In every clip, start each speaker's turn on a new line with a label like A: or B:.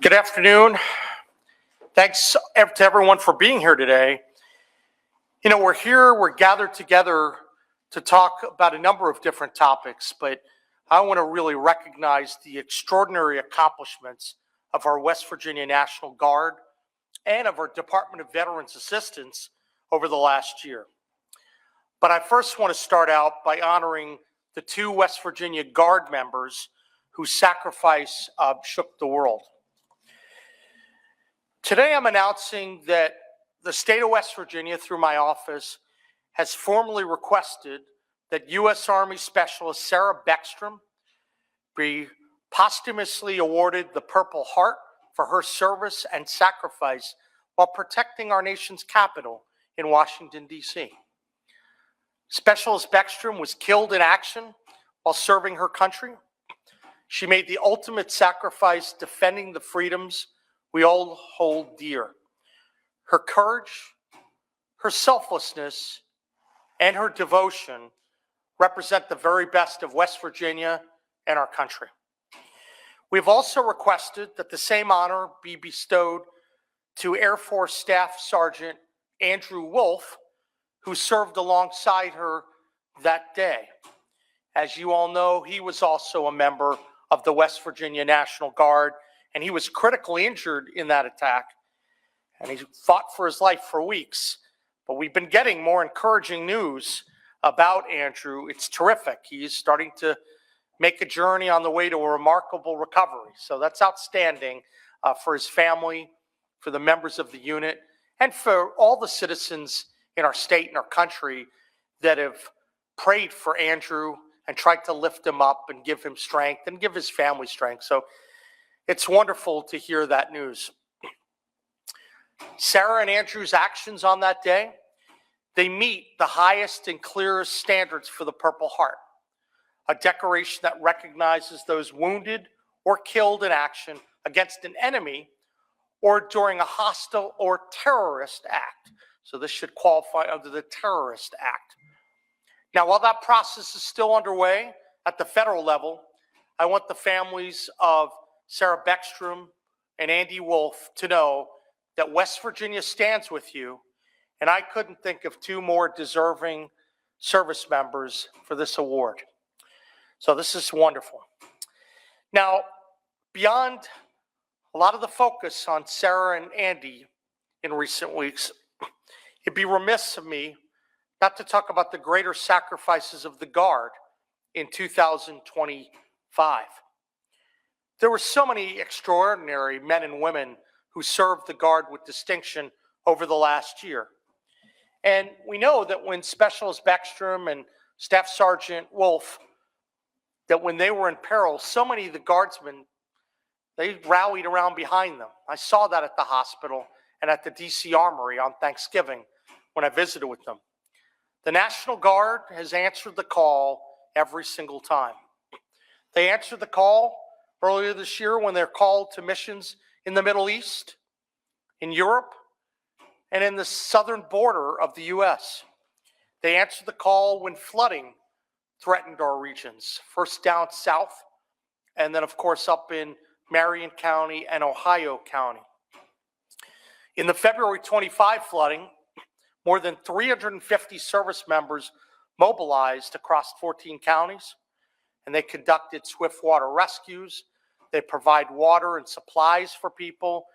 A: Good afternoon. Thanks to everyone for being here today. You know, we're gathered together to talk about a number of different topics, but I want to really recognize the extraordinary accomplishments of our West Virginia National Guard and of our Department of Veterans Assistance over the last year. But I first want to start out by honoring the two West Virginia Guard members whose sacrifice shook the world. Today, I'm announcing that the state of West Virginia, through my office, has formally requested that U.S. Army Specialist Sarah Beckstrom be posthumously awarded the Purple Heart for her service and sacrifice while protecting our nation's capital in Washington, D.C. Specialist Beckstrom was killed in action while serving her country. She made the ultimate sacrifice defending the freedoms we all hold dear. Her courage, her selflessness, and her devotion represent the very best of West Virginia and our country. We've also requested that the same honor be bestowed to Air Force Staff Sergeant Andrew Wolf, who served alongside her that day. As you all know, he was also a member of the West Virginia National Guard, and he was critically injured in that attack, and he fought for his life for weeks. But we've been getting more encouraging news about Andrew. It's terrific. He's starting to make a journey on the way to a remarkable recovery. So that's outstanding for his family, for the members of the unit, and for all the citizens in our state and our country that have prayed for Andrew and tried to lift him up and give him strength and give his family strength. So it's wonderful to hear that news. Sarah and Andrew's actions on that day, they meet the highest and clearest standards for the Purple Heart, a decoration that recognizes those wounded or killed in action against an enemy or during a hostile or terrorist act. So this should qualify under the Terrorist Act. Now, while that process is still underway at the federal level, I want the families of Sarah Beckstrom and Andy Wolf to know that West Virginia stands with you, and I couldn't think of two more deserving service members for this award. So this is wonderful. Now, beyond a lot of the focus on Sarah and Andy in recent weeks, it'd be remiss of me not to talk about the greater sacrifices of the Guard in 2025. There were so many extraordinary men and women who served the Guard with distinction over the last year. And we know that when Specialist Beckstrom and Staff Sergeant Wolf, that when they were in peril, so many of the Guardsmen, they rallied around behind them. I saw that at the hospital and at the DC Armory on Thanksgiving when I visited with them. The National Guard has answered the call every single time. They answered the call earlier this year when they're called to missions in the Middle East, in Europe, and in the southern border of the U.S. They answered the call when flooding threatened our regions, first down south, and then, of course, up in Marion County and Ohio County. In the February 25 flooding, more than 350 service members mobilized across 14 counties, and they conducted swift water rescues. They provide water and supplies for people.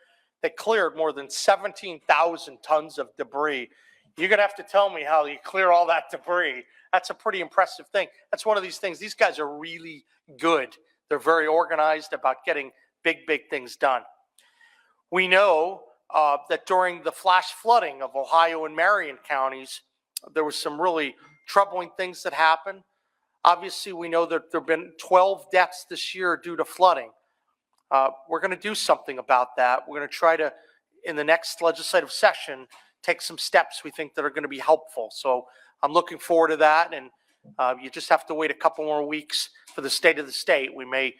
A: They cleared more than 17,000 tons of debris. You're going to have to tell me how you clear all that debris. That's a pretty impressive thing. That's one of these things. These guys are really good. They're very organized about getting big things done. We know that during the flash flooding of Ohio and Marion counties, there were some really troubling things that happened. Obviously, we know that there have been 12 deaths this year due to flooding. We're going to do something about that. We're going to try to, in the next legislative session, take some steps we think that are going to be helpful. So I'm looking forward to that, and you just have to wait a couple more weeks for the state of the state. We may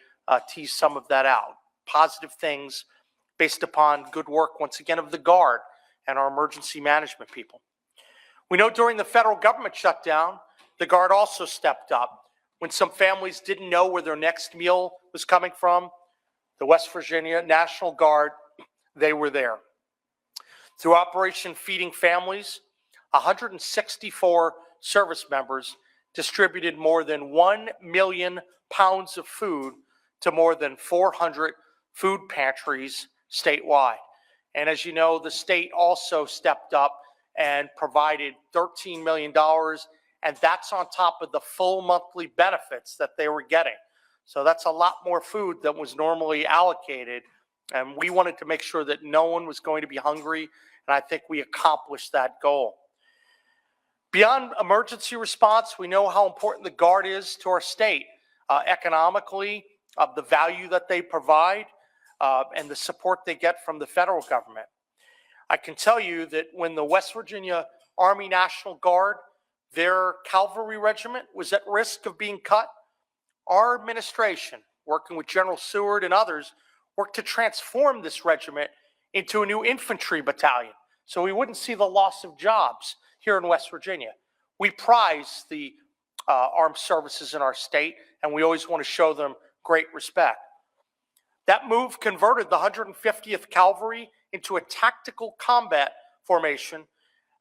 A: tease some of that out. Positive things based upon good work, once again, of the Guard and our emergency management people. We know during the federal government shutdown, the Guard also stepped up. When some families didn't know where their next meal was coming from, the West Virginia National Guard, they were there. Through Operation Feeding Families, 164 service members distributed more than 1 million pounds of food to more than 400 food pantries statewide. And as you know, the state also stepped up and provided $13 million, and that's on top of the full monthly benefits that they were getting. So that's a lot more food than was normally allocated, and we wanted to make sure that no one was going to be hungry, and I think we accomplished that goal. Beyond emergency response, we know how important the Guard is to our state, economically, the value that they provide, and the support they get from the federal government. I can tell you that when the West Virginia Army National Guard, their cavalry regiment, was at risk of being cut, our administration, working with General Seward and others, worked to transform this regiment into a new infantry battalion so we wouldn't see the loss of jobs here in West Virginia. We prize the armed services in our state, and we always want to show them great respect. That move converted the 150th Cavalry into a tactical combat formation,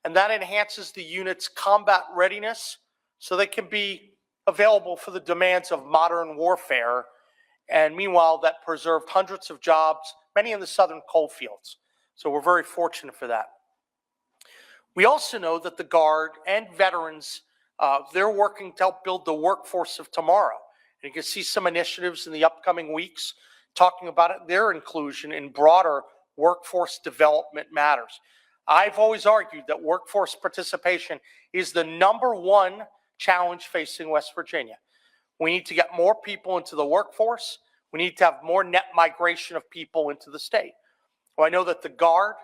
A: and that enhances the unit's combat readiness so they can be available for the demands of modern warfare. And meanwhile, that preserved hundreds of jobs, many in the southern coal fields. So we're very fortunate for that. We also know that the Guard and veterans, they're working to help build the workforce of tomorrow. And you can see some initiatives in the upcoming weeks talking about their inclusion in broader workforce development matters. I've always argued that workforce participation is the #1 challenge facing West Virginia. We need to get more people into the workforce. We need to have more net migration of people into the state. Well, I know that the Guard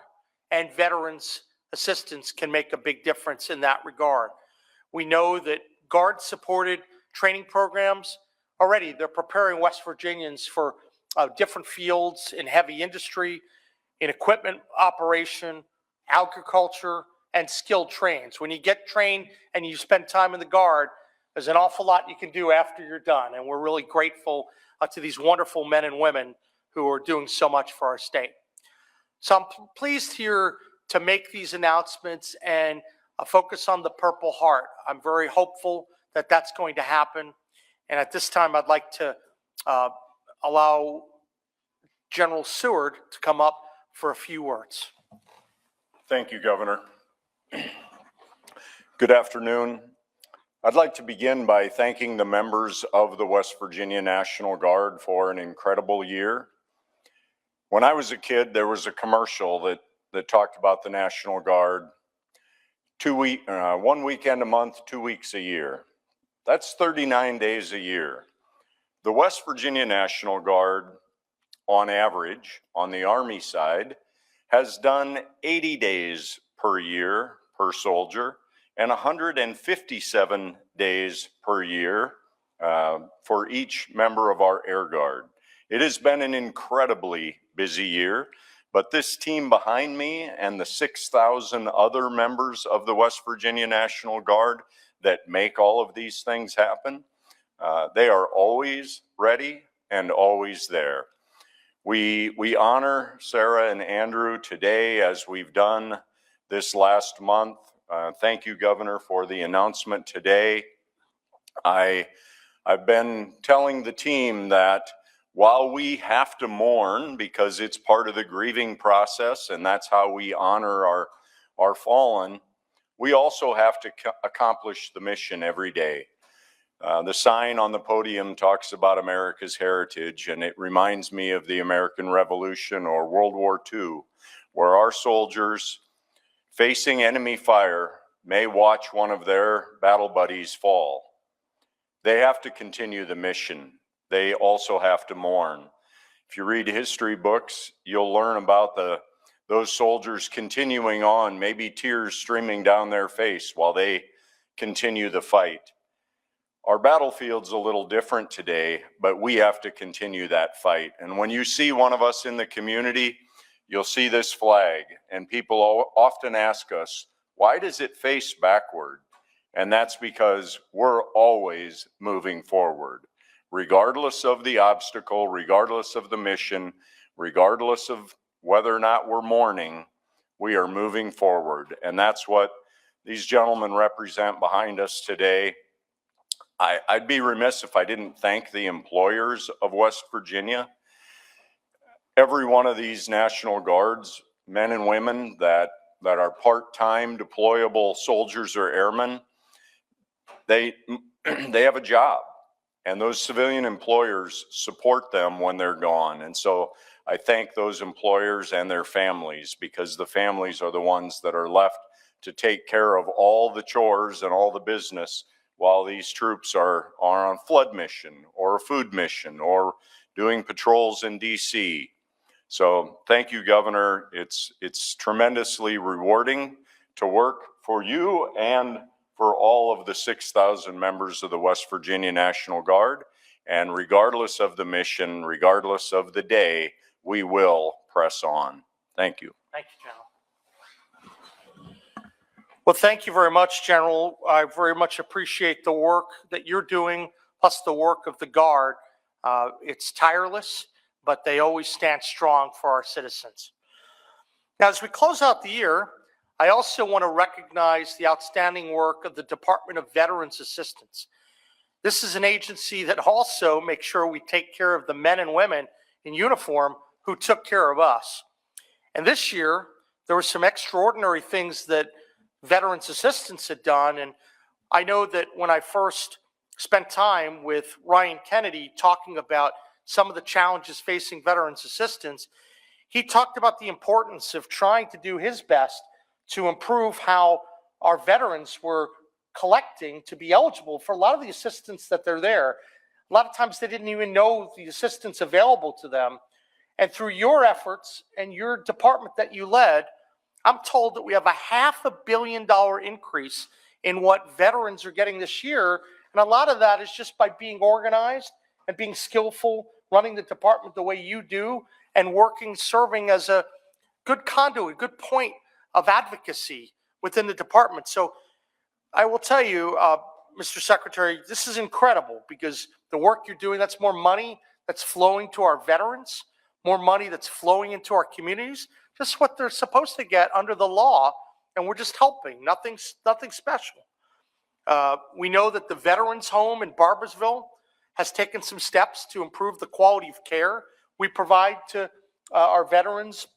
A: and veterans assistance can make a big difference in that regard. We know that Guard supported training programs already. They're preparing West Virginians for different fields in heavy industry, in equipment operation, agriculture, and skilled trains. When you get trained and you spend time in the Guard, there's an awful lot you can do after you're done. And we're really grateful to these wonderful men and women who are doing so much for our state. So I'm pleased here to make these announcements and focus on the Purple Heart. I'm very hopeful that that's going to happen. And at this time, I'd like to allow General Seward to come up for a few words.
B: Thank you, Governor. Good afternoon. I'd like to begin by thanking the members of the West Virginia National Guard for an incredible year. When I was a kid, there was a commercial that talked about the National Guard 1 weekend a month, 2 weeks a year. That's 39 days a year. The West Virginia National Guard, on average, on the Army side, has done 80 days per year per soldier and 157 days per year for each member of our Air Guard. It has been an incredibly busy year, but this team behind me and the 6,000 other members of the West Virginia National Guard that make all of these things happen, they are always ready and always there. We honor Sarah and Andrew today as we've done this last month. Thank you, Governor, for the announcement today. I've been telling the team that while we have to mourn because it's part of the grieving process and that's how we honor our fallen, we also have to accomplish the mission every day. The sign on the podium talks about America's heritage, and it reminds me of the American Revolution or World War II, where our soldiers facing enemy fire may watch one of their battle buddies fall. They have to continue the mission. They also have to mourn. If you read history books, you'll learn about those soldiers continuing on, maybe tears streaming down their face while they continue the fight. Our battlefield's a little different today, but we have to continue that fight. And when you see one of us in the community, you'll see this flag. And people often ask us, why does it face backward? And that's because we're always moving forward. regardless of the obstacle, regardless of the mission, regardless of whether or not we're mourning, we are moving forward. And that's what these gentlemen represent behind us today. I'd be remiss if I didn't thank the employers of West Virginia. Every one of these National Guards, men and women that are part-time deployable soldiers or airmen, they have a job, and those civilian employers support them when they're gone. And so I thank those employers and their families, because the families are the ones that are left to take care of all the chores and all the business while these troops are on flood mission or a food mission or doing patrols in DC. So thank you, Governor. It's tremendously rewarding to work for you and for all of the 6,000 members of the West Virginia National Guard. And regardless of the mission, regardless of the day, we will press on. Thank you.
A: Thank you, General. Well, thank you very much, General. I very much appreciate the work that you're doing, plus the work of the Guard. It's tireless, but they always stand strong for our citizens. Now, as we close out the year, I also want to recognize the outstanding work of the Department of Veterans Assistance. This is an agency that also makes sure we take care of the men and women in uniform who took care of us. And this year, there were some extraordinary things that Veterans Assistance had done. And I know that when I first spent time with Ryan Kennedy talking about some of the challenges facing Veterans Assistance, he talked about the importance of trying to do his best to improve how our veterans were collecting to be eligible for a lot of the assistance that they're there. A lot of times they didn't even know the assistance available to them. And through your efforts and your department that you led, I'm told that we have a $500 million increase in what veterans are getting this year. And a lot of that is just by being organized and being skillful, running the department the way you do, and working, serving as a good conduit, good point of advocacy within the department. So I will tell you, Mr. Secretary, this is incredible, because the work you're doing, that's more money that's flowing to our veterans, more money that's flowing into our communities, just what they're supposed to get under the law, and we're just helping, nothing special. We know that the Veterans Home in Barboursville has taken some steps to improve the quality of care we provide to our veterans,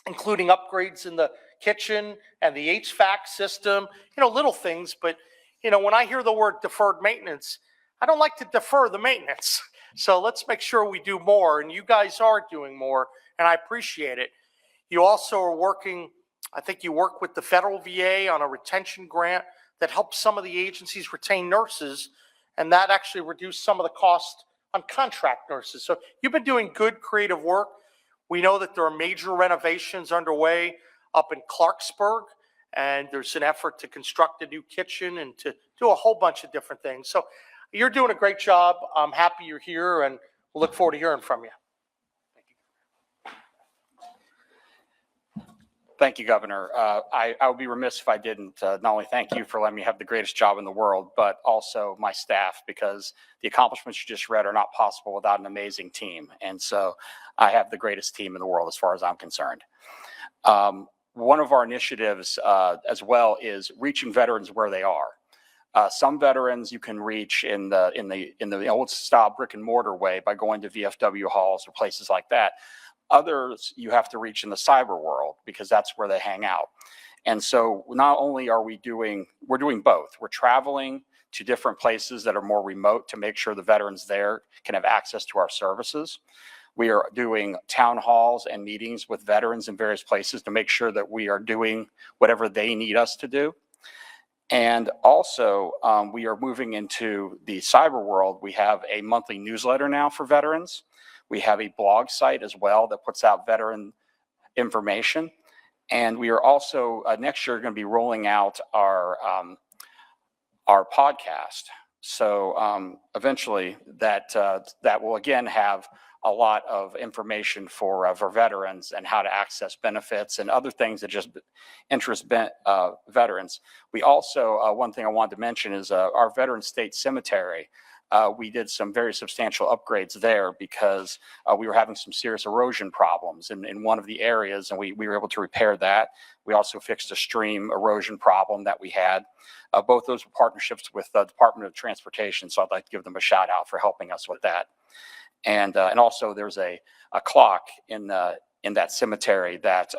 A: including upgrades in the kitchen and the HVAC system, little things. But, when I hear the word deferred maintenance, I don't like to defer the maintenance. So let's make sure we do more, and you guys are doing more, and I appreciate it. You also are working, I think you work with the federal VA on a retention grant that helps some of the agencies retain nurses, and that actually reduced some of the cost on contract nurses. So you've been doing good creative work. We know that there are major renovations underway up in Clarksburg, and there's an effort to construct a new kitchen and to do a whole bunch of different things. So you're doing a great job. I'm happy you're here, and we'll look forward to hearing from you.
C: Thank you, Governor. I would be remiss if I didn't not only thank you for letting me have the greatest job in the world, but also my staff, because the accomplishments you just read are not possible without an amazing team. And so I have the greatest team in the world as far as I'm concerned. One of our initiatives as well is reaching veterans where they are. Some veterans you can reach in the old style brick and mortar way by going to VFW halls or places like that. Others you have to reach in the cyber world, because that's where they hang out. And so not only are we're doing both. We're traveling to different places that are more remote to make sure the veterans there can have access to our services. We are doing town halls and meetings with veterans in various places to make sure that we are doing whatever they need us to do. And also, we are moving into the cyber world. We have a monthly newsletter now for veterans. We have a blog site as well that puts out veteran information. And we are also, next year, going to be rolling out our podcast. So eventually that will again have a lot of information for veterans and how to access benefits and other things that just interest veterans. We also, one thing I wanted to mention is our Veteran State Cemetery. we did some very substantial upgrades there because we were having some serious erosion problems in one of the areas, and we were able to repair that. We also fixed a stream erosion problem that we had. Both those were partnerships with the Department of Transportation, so I'd like to give them a shout out for helping us with that. And also there's a clock in that cemetery that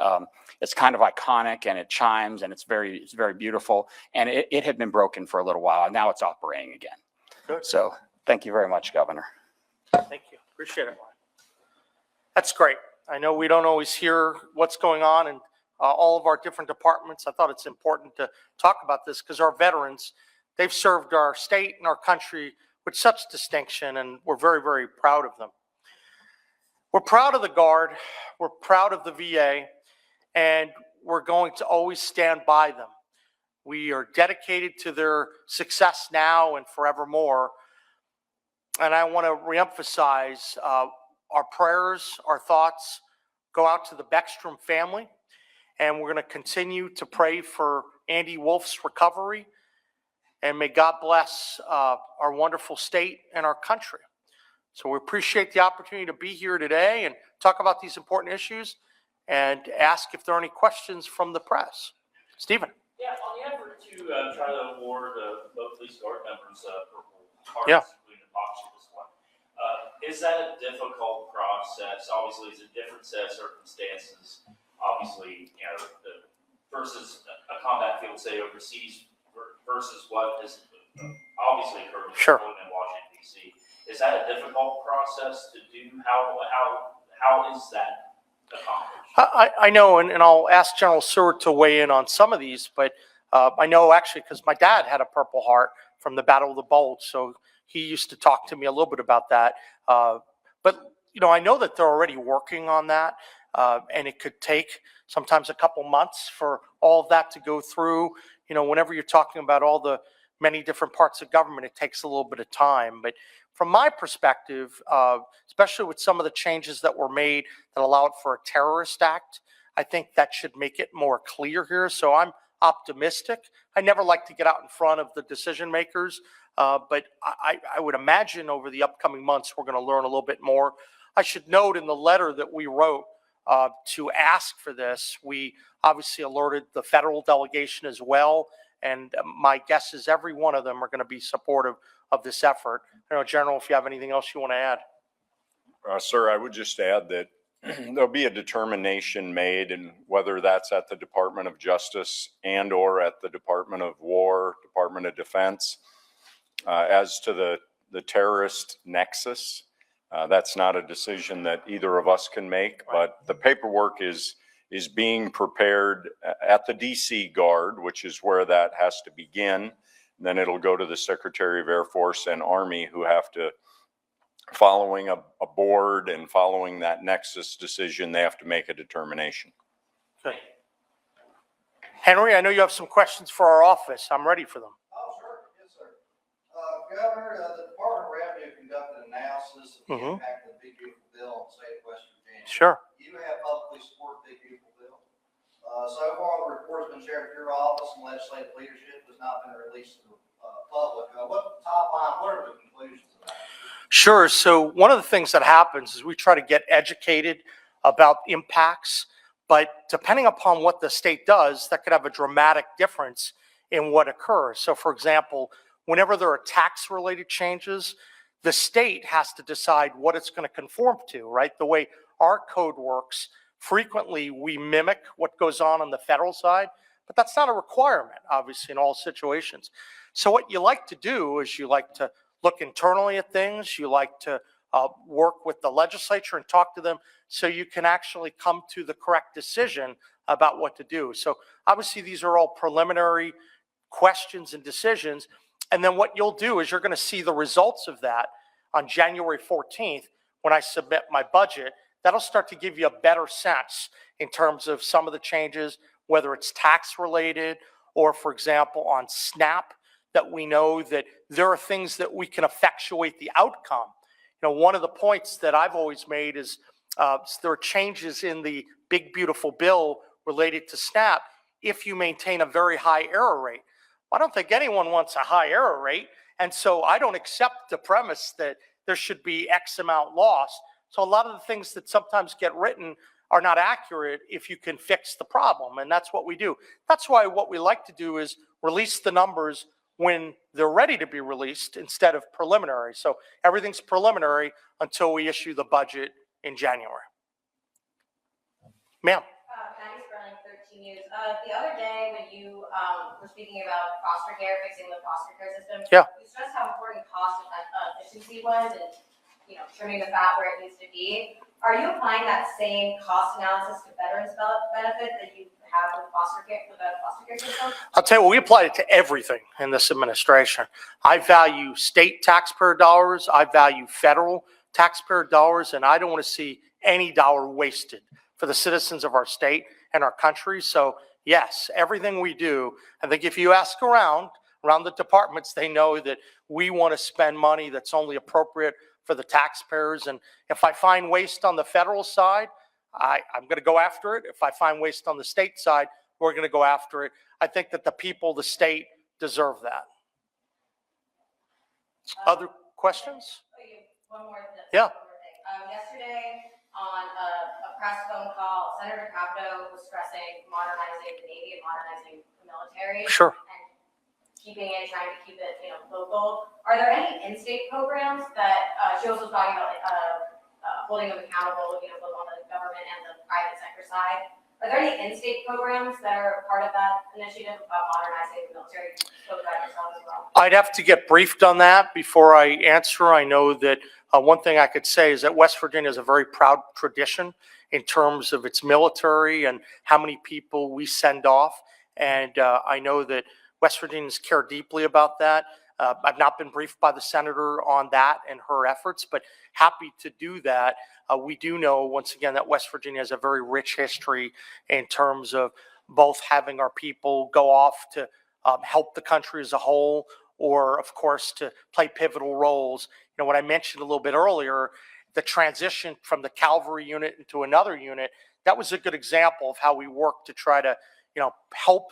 C: it's kind of iconic, and it chimes, and it's very beautiful. And it had been broken for a little while, and now it's operating again.
A: Good.
C: So thank you very much, Governor.
A: Thank you. Appreciate it. That's great. I know we don't always hear what's going on in all of our different departments. I thought it's important to talk about this because our veterans, they've served our state and our country with such distinction, and we're very proud of them. We're proud of the Guard. We're proud of the VA, and we're going to always stand by them. We are dedicated to their success now and forevermore. And I want to reemphasize our prayers, our thoughts go out to the Beckstrom family. And we're going to continue to pray for Andy Wolf's recovery. And may God bless our wonderful state and our country. So we appreciate the opportunity to be here today and talk about these important issues and ask if there are any questions from the press. Stephen.
D: Yeah, on the effort to try to award both police guard members Purple Hearts,
A: Yeah.
D: including the box this one, is that a difficult process? Obviously, it's a different set of circumstances. Obviously, versus a combat field, say overseas, versus what is obviously occurred
A: Sure.
D: in Washington D.C. Is that a difficult process to do? How is that accomplished?
A: I know, and I'll ask General Seward to weigh in on some of these, but I know actually because my dad had a Purple Heart from the Battle of the Bulge, so he used to talk to me a little bit about that. But, I know that they're already working on that, and it could take sometimes a couple months for all of that to go through. Whenever you're talking about all the many different parts of government, it takes a little bit of time. But from my perspective, especially with some of the changes that were made that allowed for a terrorist act, I think that should make it more clear here. So I'm optimistic. I never like to get out in front of the decision makers, but I would imagine over the upcoming months, we're going to learn a little bit more. I should note in the letter that we wrote to ask for this, we obviously alerted the federal delegation as well. And my guess is every one of them are going to be supportive of this effort. I don't know, General, if you have anything else you want to add.
B: Sir, I would just add that there'll be a determination made, and whether that's at the Department of Justice and or at the Department of War, Department of Defense, as to the terrorist nexus. That's not a decision that either of us can make, but the paperwork is being prepared at the DC Guard, which is where that has to begin. Then it'll go to the Secretary of Air Force and Army, who have to, following a board and following that nexus decision, they have to make a determination.
A: Good. Henry, I know you have some questions for our office. I'm ready for them.
E: Oh, sure. Yes, sir. Governor, the Department of Revenue conducted an analysis of the impact of the Big Beautiful Bill on the state of West Virginia.
A: Sure.
E: You have publicly supported the Big Beautiful Bill. So far, the report has been shared with your office, and legislative leadership has not been released to the public. What top line, what are the conclusions of that?
A: Sure. So one of the things that happens is we try to get educated about impacts, but depending upon what the state does, that could have a dramatic difference in what occurs. So for example, whenever there are tax-related changes, the state has to decide what it's going to conform to, right? The way our code works, frequently we mimic what goes on the federal side, but that's not a requirement, obviously, in all situations. So what you like to do is you like to look internally at things. You like to work with the legislature and talk to them so you can actually come to the correct decision about what to do. So obviously these are all preliminary questions and decisions. And then what you'll do is you're going to see the results of that on January 14th when I submit my budget. That'll start to give you a better sense in terms of some of the changes, whether it's tax related or, for example, on SNAP, that we know that there are things that we can effectuate the outcome. One of the points that I've always made is there are changes in the Big Beautiful Bill related to SNAP if you maintain a very high error rate. Well, I don't think anyone wants a high error rate, And so I don't accept the premise that there should be X amount lost. So a lot of the things that sometimes get written are not accurate if you can fix the problem. And that's what we do. That's why what we like to do is release the numbers when they're ready to be released instead of preliminary. So everything's preliminary until we issue the budget in January. Ma'am.
F: Patty Sperling, 13 News. The other day when you were speaking about foster care, fixing the foster care system, you stressed how important cost efficiency was and trimming the fat where it needs to be. Are you applying that same cost analysis to veterans benefit that you have with foster care, with the foster care system?
A: I'll tell you what, we apply it to everything in this administration. I value state taxpayer dollars, I value federal taxpayer dollars, and I don't want to see any dollar wasted for the citizens of our state and our country. So yes, everything we do, I think if you ask around the departments, they know that we want to spend money that's only appropriate for the taxpayers. And if I find waste on the federal side, I'm going to go after it. If I find waste on the state side, we're going to go after it. I think that the people, the state, deserve that. Other questions?
F: One more thing.
A: Yeah.
F: Yesterday on a press phone call, Senator Capito was stressing modernizing the Navy and modernizing the military.
A: Sure.
F: And trying to keep it, local. Are there any in-state programs that she also was talking about, holding them accountable, both on the government and the private sector side? Are there any in-state programs that are part of that initiative about modernizing the military? Spoke about yourself as well.
A: I'd have to get briefed on that before I answer. I know that one thing I could say is that West Virginia has a very proud tradition in terms of its military and how many people we send off. And I know that West Virginians care deeply about that. I've not been briefed by the senator on that and her efforts, but happy to do that. We do know, once again, that West Virginia has a very rich history in terms of both having our people go off to help the country as a whole, or, of course, to play pivotal roles. What I mentioned a little bit earlier, the transition from the cavalry unit into another unit, that was a good example of how we work to try to, help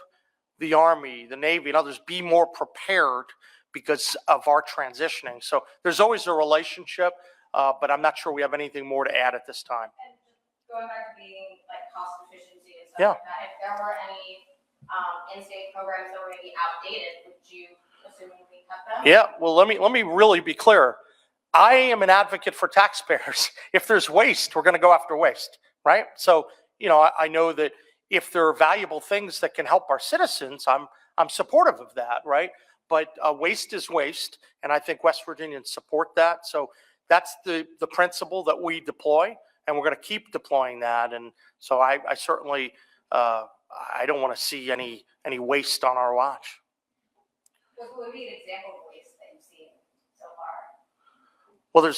A: the Army, the Navy, and others be more prepared because of our transitioning. So there's always a relationship, but I'm not sure we have anything more to add at this time.
F: And just going back to being like cost efficiency and stuff like that, if there were any in-state programs that were maybe outdated, would you assume we cut them?
A: Yeah, well, let me really be clear. I am an advocate for taxpayers. If there's waste, we're going to go after waste, right? So, I know that if there are valuable things that can help our citizens, I'm supportive of that, right? But waste is waste, and I think West Virginians support that. So that's the principle that we deploy, and we're going to keep deploying that. And so I certainly I don't want to see any waste on our watch.
F: What would be an example of waste that you've seen so far?
A: Well,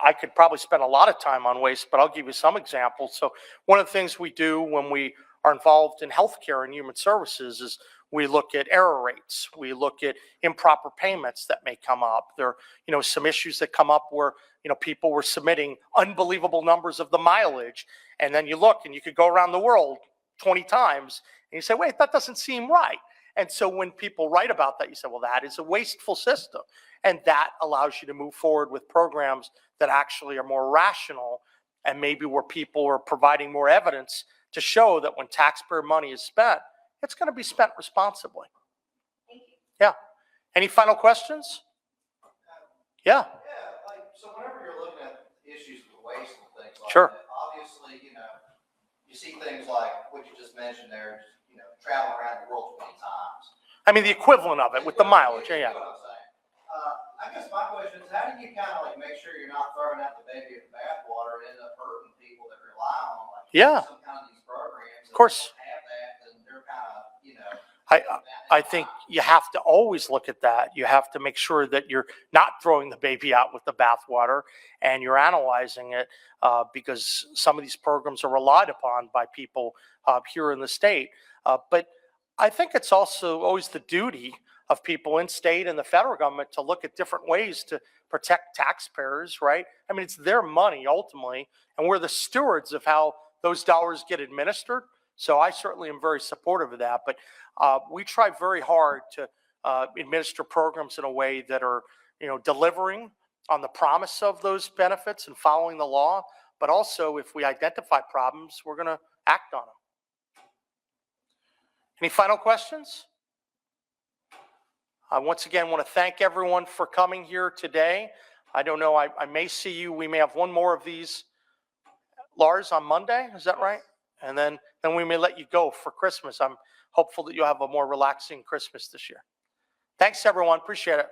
A: I could probably spend a lot of time on waste, but I'll give you some examples. So one of the things we do when we are involved in healthcare and human services is we look at error rates. We look at improper payments that may come up. There are, some issues that come up where, people were submitting unbelievable numbers of the mileage. And then you look and you could go around the world 20 times and you say, wait, that doesn't seem right. And so when people write about that, you say, well, that is a wasteful system. And that allows you to move forward with programs that actually are more rational and maybe where people are providing more evidence to show that when taxpayer money is spent, it's going to be spent responsibly.
F: Thank you.
A: Yeah. Any final questions? Yeah.
E: Yeah, so whenever you're looking at issues with waste and things like
A: Sure.
E: that, obviously, you see things like what you just mentioned there, traveling around the world 20 times.
A: I mean, the equivalent of it with the mileage. Yeah.
E: You know what I'm saying? I guess my question is, how do you kind of make sure you're not throwing out the baby with the bathwater and end up hurting people that rely on some kind of these programs?
A: Of course.
E: Have that, and they're kind of,
A: I think you have to always look at that. You have to make sure that you're not throwing the baby out with the bathwater and you're analyzing it because some of these programs are relied upon by people here in the state. But I think it's also always the duty of people in state and the federal government to look at different ways to protect taxpayers, right? I mean, it's their money ultimately, and we're the stewards of how those dollars get administered. So I certainly am very supportive of that. But we try very hard to administer programs in a way that are, delivering on the promise of those benefits and following the law. But also, if we identify problems, we're going to act on them. Any final questions? I once again want to thank everyone for coming here today. I don't know, I may see you, we may have one more of these, Lars, on Monday, is that right? And then we may let you go for Christmas. I'm hopeful that you'll have a more relaxing Christmas this year. Thanks, everyone. Appreciate it.